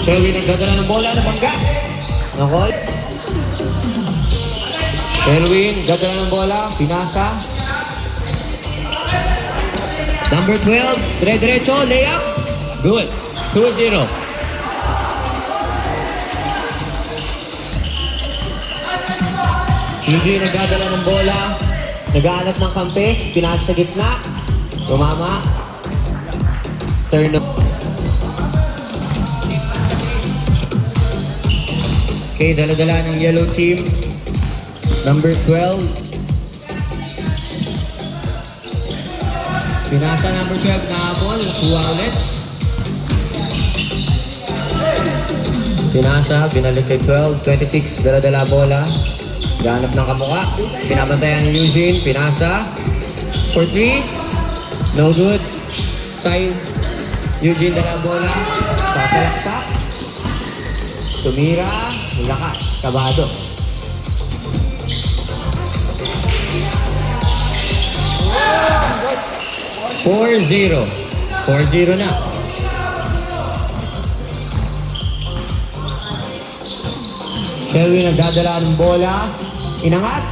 Shelby nagdadala ng bola ng bangga. Nakol. Shelby nagdadala ng bola. Pinasa. Number 12. Dire-diretso. Layup. Good. 2-0. Eugene nagdadala ng bola. Naghahanap ng kampe. Pinasa sa gitna. Tumama. Turn up. Okay, dala-dala ng yellow team. Number 12. Pinasa number 12 na habol. Nakuha ulit. Pinasa, binalik kay 12. 26, dala-dala bola. Ganap ng kamuka. Pinabantayan ni Eugene. Pinasa. For 3. No good. Side. Eugene dala bola. Papalaksak. Tumira. Lakas. Kabado. Four zero. 4-0 na. Shelby nagdadala ng bola. Inangat.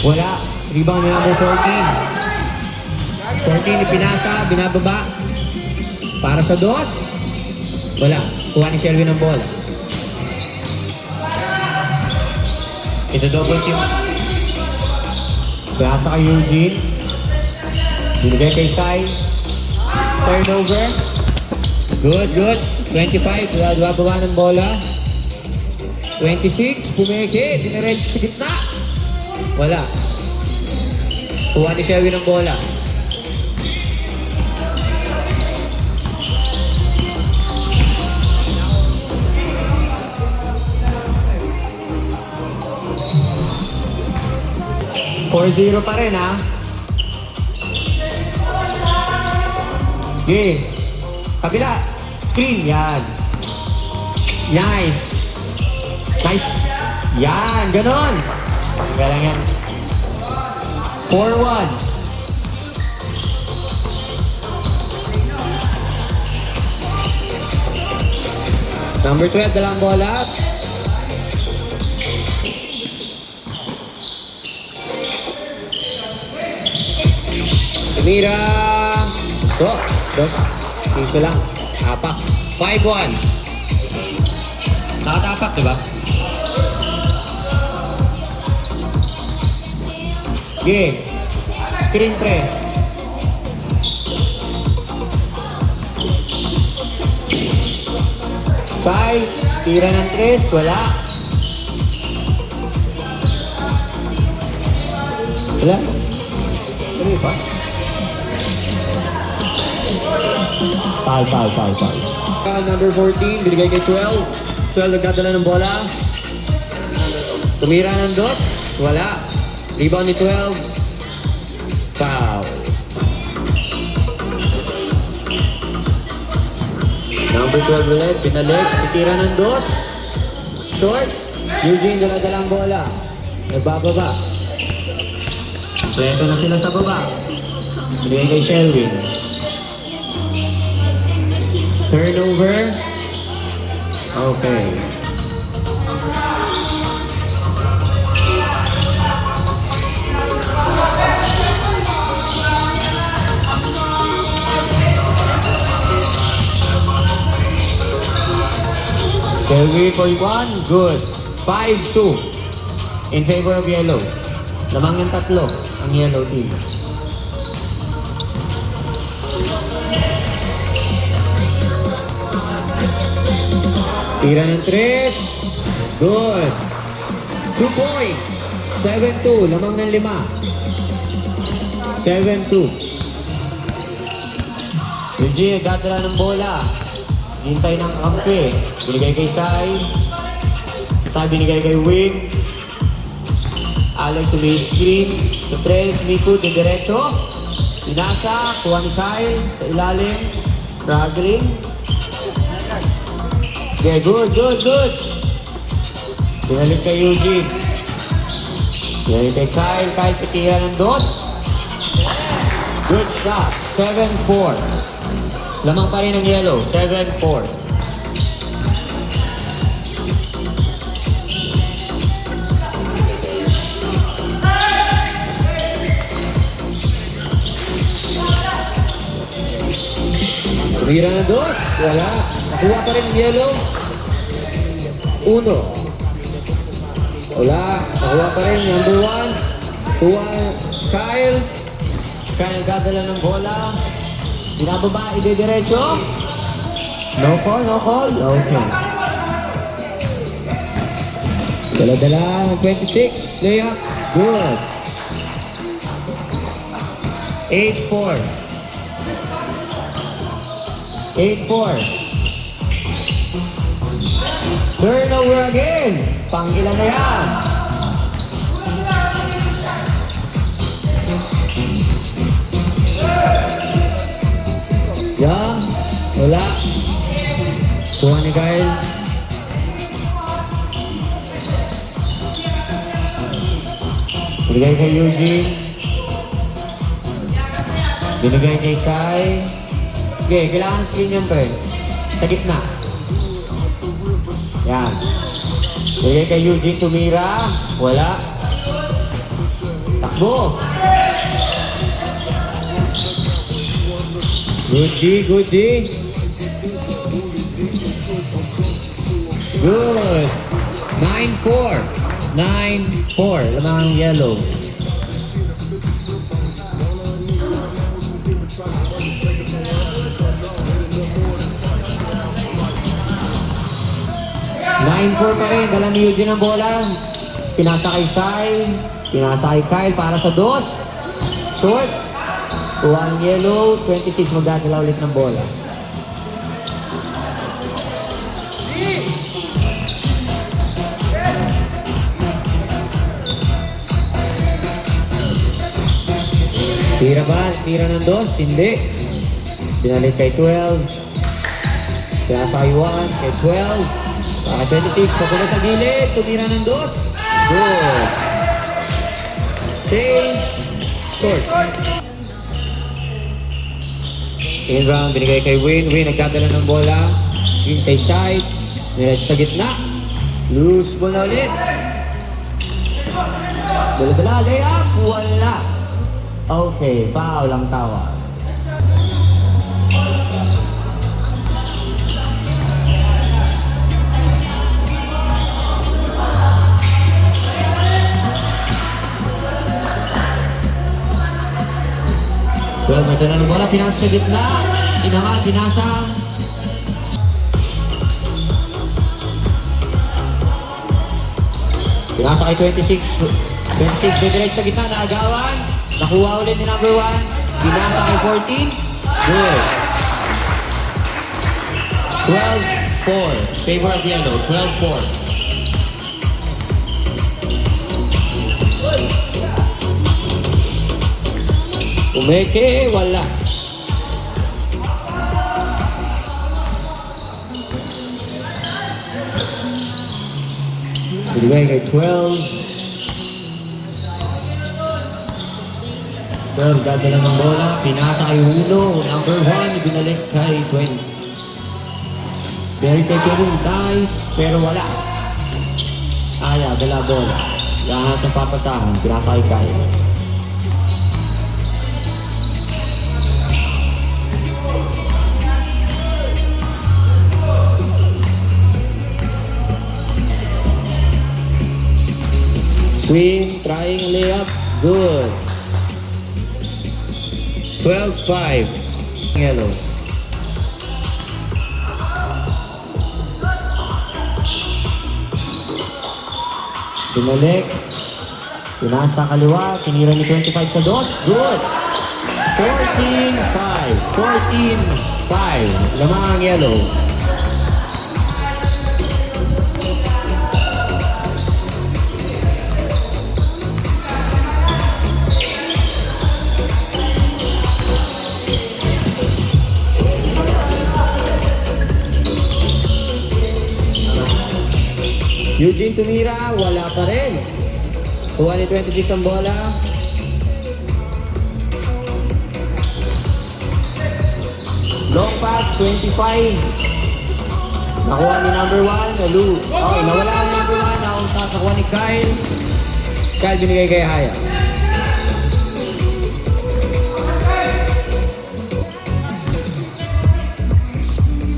Wala. Rebound ni number 14. 14 ipinasa. Binababa. Para sa dos. Wala. Kuha ni Shelby ng bola. Ito double team. Pinasa kay Eugene. Binigay kay Sai. Turnover. Good, good. 25. Bababa ng bola. 26. Pumeke. Dinirench sa gitna. Wala. Kuha ni Shelby ng bola. .4-0 pa rin, ha? Okay. Kabila. Screen. Yan. Nice. Nice. Yan. Ganon. Galang yan. 4-1. Number 12, dalang bola. Mira. So, dos. Piso lang. Tapak. 5-1. Nakatapak, diba? Game. Screen pre. Sai. Tira ng 3. Wala. Wala. Ano pa? Foul. Number 14, binigay kay 12. 12 nagdadala ng bola. Tumira ng dos. Wala. Rebound ni 12. Foul. Number 12 ulit. Pinalik. Titira ng dos. Short. Eugene dala-dala ang bola. Nagbababa. Preto na sila sa baba. Binigay kay Shelby. Turnover. Okay. Shelby for 1. Good. 5-2. In favor of yellow. Lamang yung 3 ang yellow team. Tira ng 3. Good. 2 points. 7-2. Lamang ng 5. 7-2. Eugene, nagdadala ng bola. Hintay ng kampi. Binigay kay Sai. Sai binigay kay Wing. Alex ulit screen. Sa 3. Miku, de derecho. Pinasa. Kuha ni Kyle. Sa ilalim. Struggling. Okay, good. Binalik kay Eugene. Binalik kay Kyle. Kyle pitira ng dos. Good shot. 7-4. Lamang pa rin ang yellow. 7-4. Tumira ng dos. Wala. Nakuha pa rin yung yellow. 1. Wala. Nakuha pa rin. Number 1. Kuha Kyle. Kyle dadala ng bola. Binababa. Ide-diretso. No call, no call. Okay. Dala-dala ng 26. Layup. Good. 8-4. 8-4. Turnover again. Pang-ilan na yan? Yan. Wala. Kuha ni Kyle. Binigay kay Eugene. Binigay kay Sai. Okay, kailangan ng screen yan, pre. Sa gitna. Yan. Binigay kay Eugene, tumira. Wala. Takbo. Good D, good D. Good. 9-4. 9-4. Lamang yellow. Nine-4 pa rin. Dala ni Eugene ang bola. Pinasa kay Sai. Pinasa kay Kyle para sa dos. Short. Kuha ang yellow. 26 magdadala ulit ng bola. Tira ba? Tira ng dos? Hindi. Binalik kay 12. Pinasa kay 1. Kay 12. Para 26, papulo sa gilid, tumira ng dos. Good. Change. Short. Inbound, binigay kay Win. Win, nagdadala ng bola. Win kay side. Nilag sa gitna. Loose ball na ulit. Dala-dala, layup. Wala. Okay, foul ang tawag. Well, madala ng bola, pinasa sa gitna. Inaha, pinasa. Pinasa kay 26. 26, may direct sa gitna, naagawan. Nakuha ulit ni number 1. Pinasa kay 14. Good. 12-4. Favor of yellow. 12-4. Umeke, wala. Binigay kay 12. 12, dadala ng bola. Pinasa kay Uno. Number 1, binalik kay 20. Binalik kay Kevin Dice, pero wala. Ayaw, dala bola. Lahat ng papasahan. Pinasa kay Kyle. Queen trying layup. Good. 12-5. Yellow. Binalik. Pinasa kaliwa. Tinira ni 25 sa dos. Good. 14-5. 14-5. Lamang ang yellow. Eugene tumira, wala pa rin. Kuha ni 26 ang bola. Long pass, 25. Nakuha ni number 1, Nalu. Okay, nawala ang number 1. Nakakuha ni Kyle. Kyle binigay kay Haya.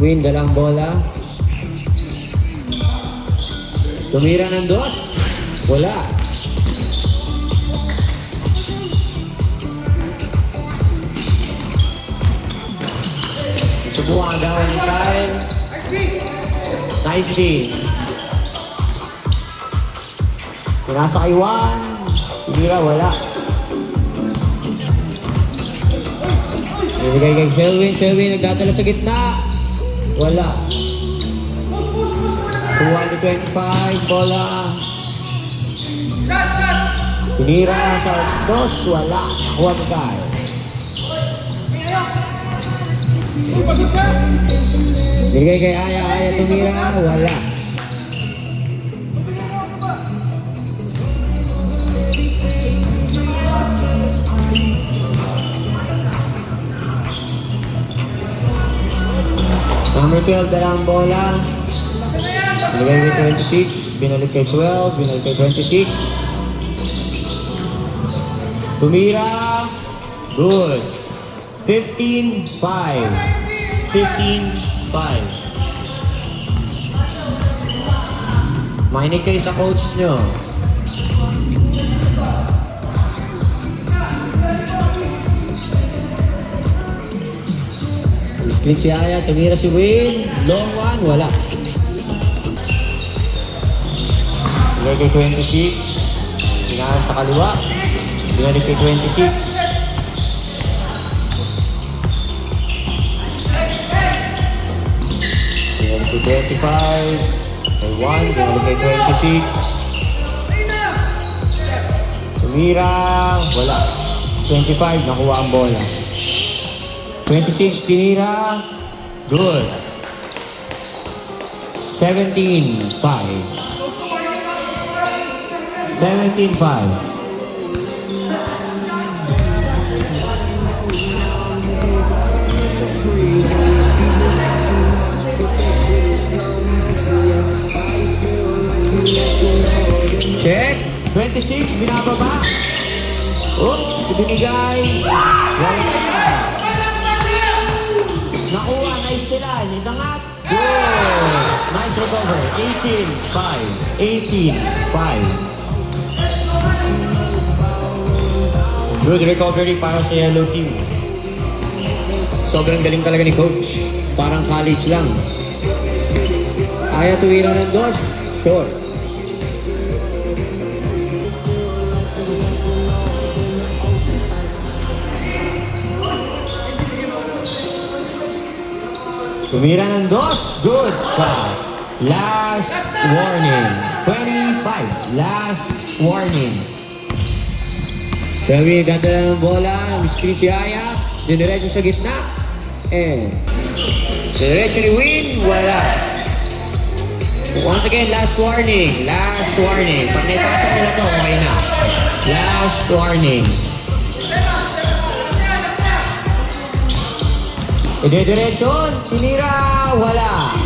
Win, dalang bola. Tumira ng dos. Wala. Subukan gawin ni Kyle. Nice D. Nasa kay Juan. Tumira, wala. Ibigay kay Shelwin. Shelwin nagdadala sa gitna. Wala. 225, bola. Tinira sa dos, wala. Nakuha ni Kyle. Ibigay kay Aya. Aya tumira, wala. Number 12, dalang bola. Binigay kay 26, binalik kay 12, binalik kay 26. Tumira. Good. 15-5. 15-5. Mainig kayo sa coach nyo. Screen si Aya, tumira si Win. Long one, wala. Binalik kay 26. Pinaka sa kaliwa. Binalik kay 26. Binalik kay 25. Kay 1. Binalik kay 26. Tumira. Wala. 25. Nakuha ang bola. 26. Tinira. Good. 17-5. 17-5. Check. 26, binababa. Binigay. Nakuha, nice tilan. Itangat. Good. Nice recover. 18-5. 18-5. Good recovery para sa yellow team. Sobrang galing talaga ni coach. Parang college lang. Aya tuwira ng dos. Short. Tumira ng dos. Good shot. Last warning. 25. Last warning. Sabi, ganda ng bola. Screen si Aya. Diniretso sa gitna. And diniretso ni Win. Wala. Once again, last warning. Last warning. Pag naipasa nila to, okay na. Last warning. Idediretson. Tinira. Wala.